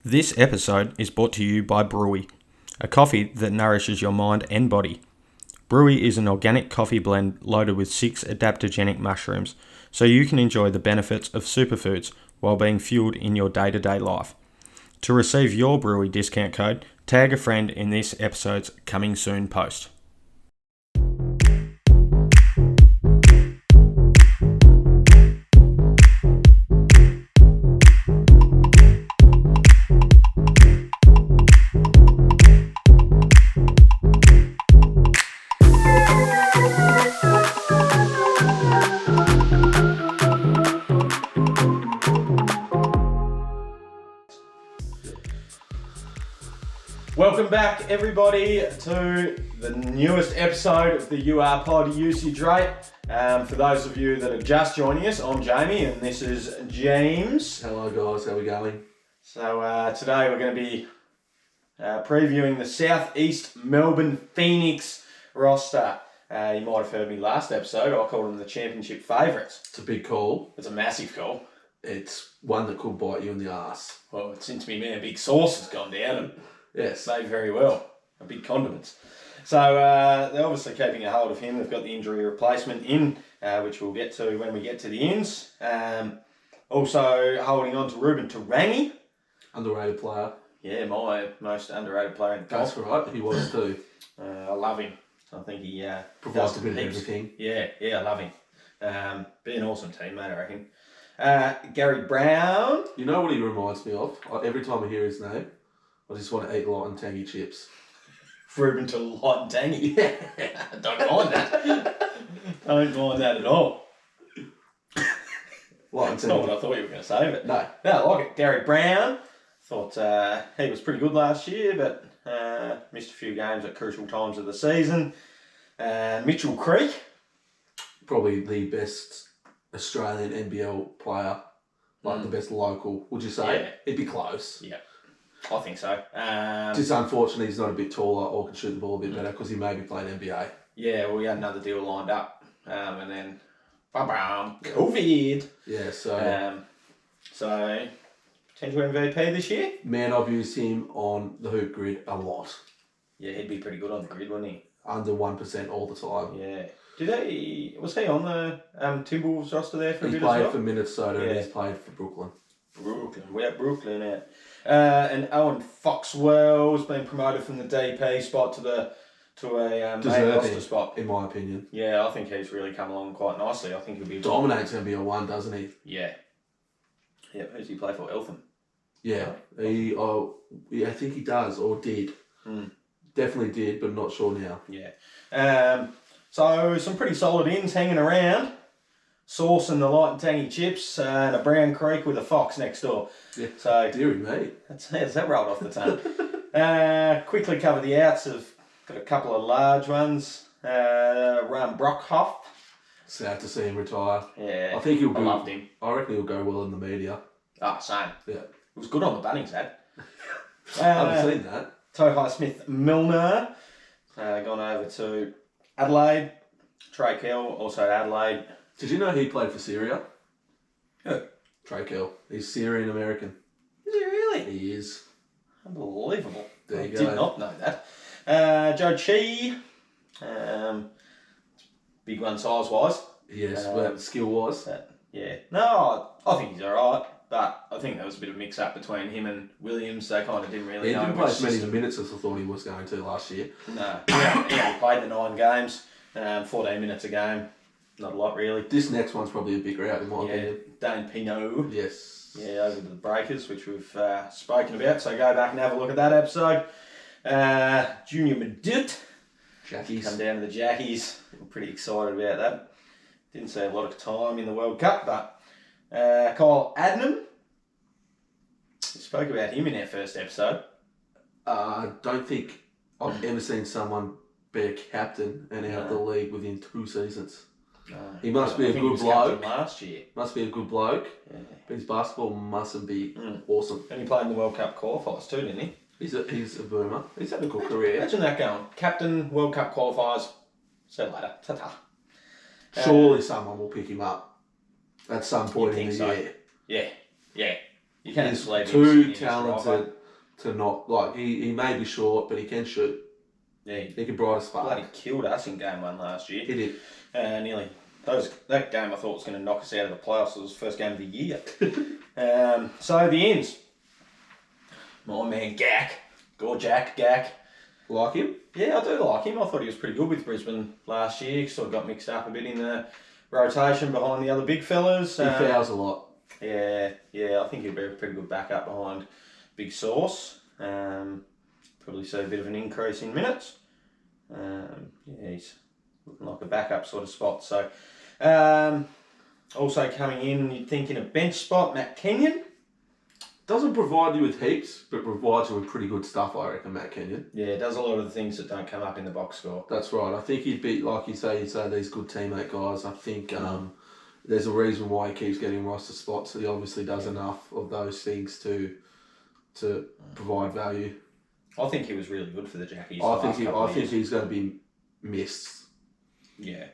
This episode is brought to you by Brewy, a coffee that nourishes your mind and body. Brewy is an organic coffee blend loaded with 6 adaptogenic mushrooms, so you can enjoy the benefits of superfoods while being fueled in your day-to-day life. To receive your Brewy discount code, tag a friend in this episode's coming soon post. Welcome back, everybody, to the newest episode of the UR pod usage rate. For those of you that are just joining us, I'm Jamie and this is James. Hello guys, how are we going? So today we're going to be previewing the Southeast Melbourne Phoenix roster. You might have heard me last episode, I called them the championship favourites. It's a big call. It's a massive call. It's one that could bite you in the arse. Well, since me man Big Sauce has gone down and Yes. made very well. A big condiments. So they're obviously keeping a hold of him. They've got the injury replacement in, which we'll get to when we get to the ins. Also holding on to Ruben Tarangi. Underrated player. Yeah, my most underrated player in the That's right, he was too. I love him. I think he Provides does a bit of heaps. everything. Yeah, I love him. Be an awesome teammate, I reckon. Gary Brown. You know what he reminds me of? Every time I hear his name, I just want to eat light and tangy chips. Ruben to light and tangy. Yeah. Don't mind that. Don't mind that at all. Light and That's not what tangy. I thought you were going to say, but No. I like it. Gary Brown, thought he was pretty good last year, but missed a few games at crucial times of the season. Mitchell Creek. Probably the best Australian NBL player. Like the best local, would you say? Yeah. It'd be close. Yeah, I think so. Just unfortunately he's not a bit taller or can shoot the ball a bit better because he maybe played NBA. Yeah, well, we had another deal lined up, and then COVID. Yeah, so... So potential MVP this year. Man, I've used him on the hoop grid a lot. Yeah, he'd be pretty good on the grid, wouldn't he? Under 1% all the time. Yeah. Was he on the Timberwolves roster there for a He's bit as played well? for Minnesota and Yeah. he's played for Brooklyn. We're Brooklyn out. And Owen Foxwell's been promoted from the DP spot to a main roster spot. In my opinion. Yeah, I think he's really come along quite nicely. I think he'll be... Dominate's going to be a 1, doesn't he? Yeah. Yeah, who's he play for? Eltham? Yeah. I think he does, or did. Definitely did, but not sure now. Yeah. So some pretty solid ins hanging around. Sauce and the light and tangy chips, and a Brown Creek with a fox next door. Yeah. So Deary me. that's that rolled off the tongue. Quickly cover the outs. I've got a couple of large ones. Ram Brockhoff. Sad to see him retire. Yeah. I think he'll I loved him. I reckon he'll go well in the media. Same. Yeah. It was good on the Bunnings ad. I haven't seen that. Tohai Smith Milner. Gone over to Adelaide. Trey Kell, also at Adelaide. Did you know he played for Syria? Who? Trey Kell. He's Syrian American. Is he really? He is. Unbelievable. There I you did go. not know that. Joe Chi. Big one size-wise. Yes, but skill-wise. Yeah. No, I think he's alright. But I think there was a bit of mix-up between him and Williams. They kind of didn't really He know didn't play which as many system. minutes as I thought he was going to last year. No. He played the 9 games. 14 minutes a game. Not a lot, really. This next one's probably a bigger out in my Yeah. opinion. Dane Pinot. Yes. Yeah, over to the Breakers, which we've spoken about. So go back and have a look at that episode. Junior Madut. Jackies. Come down to the Jackies. I'm pretty excited about that. Didn't see a lot of time in the World Cup, but Kyle Adnam. We spoke about him in our first episode. I don't think I've ever seen someone be a captain and out of the league within 2 seasons. He must be a good bloke. Last year. Must be a good bloke. Yeah. But his basketball mustn't be awesome. And he played in the World Cup qualifiers too, didn't he? He's a boomer. He's had a good career. Imagine that going. Captain, World Cup qualifiers. See you later. Ta-ta. Surely someone will pick him up at some point in the so. year. Yeah. You can't He's leave too talented to not, like, he may be short, but he can shoot. Yeah, he can bright a spark. Bloody killed us in game 1 last year. He did. Nearly. That game I thought was going to knock us out of the playoffs. It was the first game of the year. So the ends. My man Gak. Gak. Like him? Yeah, I do like him. I thought he was pretty good with Brisbane last year. He sort of got mixed up a bit in the rotation behind the other big fellas. He fouls a lot. Yeah, I think he'll be a pretty good backup behind Big Sauce. Probably see a bit of an increase in minutes. He's looking like a backup sort of spot. So, also coming in, you'd think in a bench spot, Matt Kenyon. Doesn't provide you with heaps, but provides you with pretty good stuff, I reckon, Matt Kenyon. Yeah, does a lot of the things that don't come up in the box score. That's right. I think he'd be, like you say these good teammate guys. I think there's a reason why he keeps getting roster spots. He obviously does enough of those things to provide value. I think he was really good for the Jackies. I think he's going to be missed. Yeah.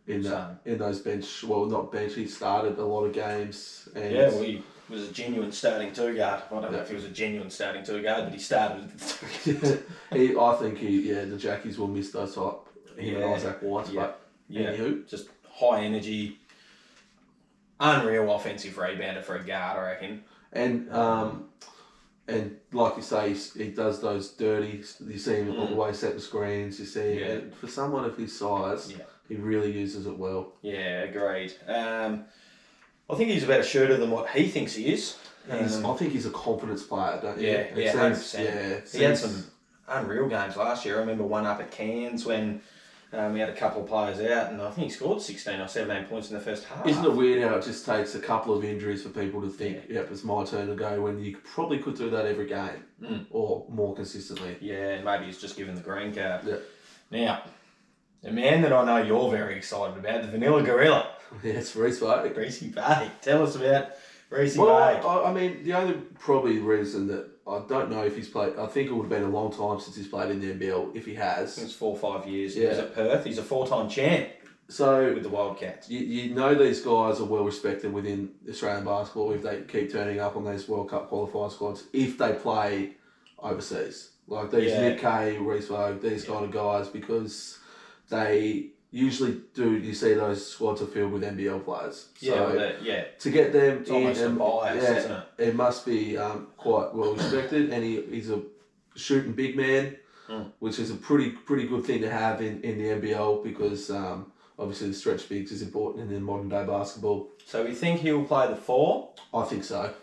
In those bench, well, not bench. He started a lot of games. And he was a genuine starting two guard. I don't know if he was a genuine starting two guard, but he started. I think the Jackies will miss those type. And Isaac White, but anywho, just high energy, unreal offensive rebounder for a guard, I reckon. And like you say, he does those dirty. You see him all the way set the screens. You see, and for someone of his size, he really uses it well. Yeah, agreed. I think he's a better shooter than what he thinks he is. I think he's a confidence player, don't you? Yeah, 100%. He had some unreal games last year. I remember one up at Cairns when we had a couple of players out, and I think he scored 16 or 17 points in the first half. Isn't it weird how it just takes a couple of injuries for people to think, yep, it's my turn to go, when you probably could do that every game or more consistently. Yeah, maybe he's just given the green card. Yeah. Now, the man that I know you're very excited about, the Vanilla Gorilla. Yeah, it's Reece Bay. Reece Bay. Tell us about Reece Bay. Well, I mean, the only probably reason that I don't know if he's played, I think it would have been a long time since he's played in the NBL, if he has. It's 4 or 5 years. He was at Perth. He's a 4-time champ with the Wildcats. You know these guys are well respected within Australian basketball if they keep turning up on these World Cup qualified squads, if they play overseas. Like these Nick Kay, Reece Bay, these kind of guys, because they usually do. You see those squads are filled with NBL players. So to get them it's almost a bias, isn't it? It must be quite well respected, and he's a shooting big man, which is a pretty good thing to have in the NBL, because obviously the stretch bigs is important in modern day basketball. So we think he'll play the 4? I think so.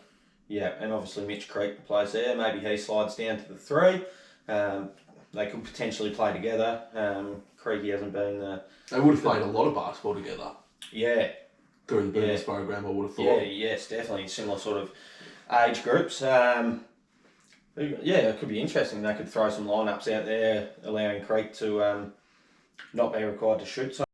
Yeah, and obviously Mitch Creek plays there. Maybe he slides down to the 3. They could potentially play together. Creaky hasn't been... They would have played a lot of basketball together. Yeah. Through the Burners program, I would have thought. Yes, definitely. Similar sort of age groups. It could be interesting. They could throw some lineups out there, allowing Creek to not be required to shoot so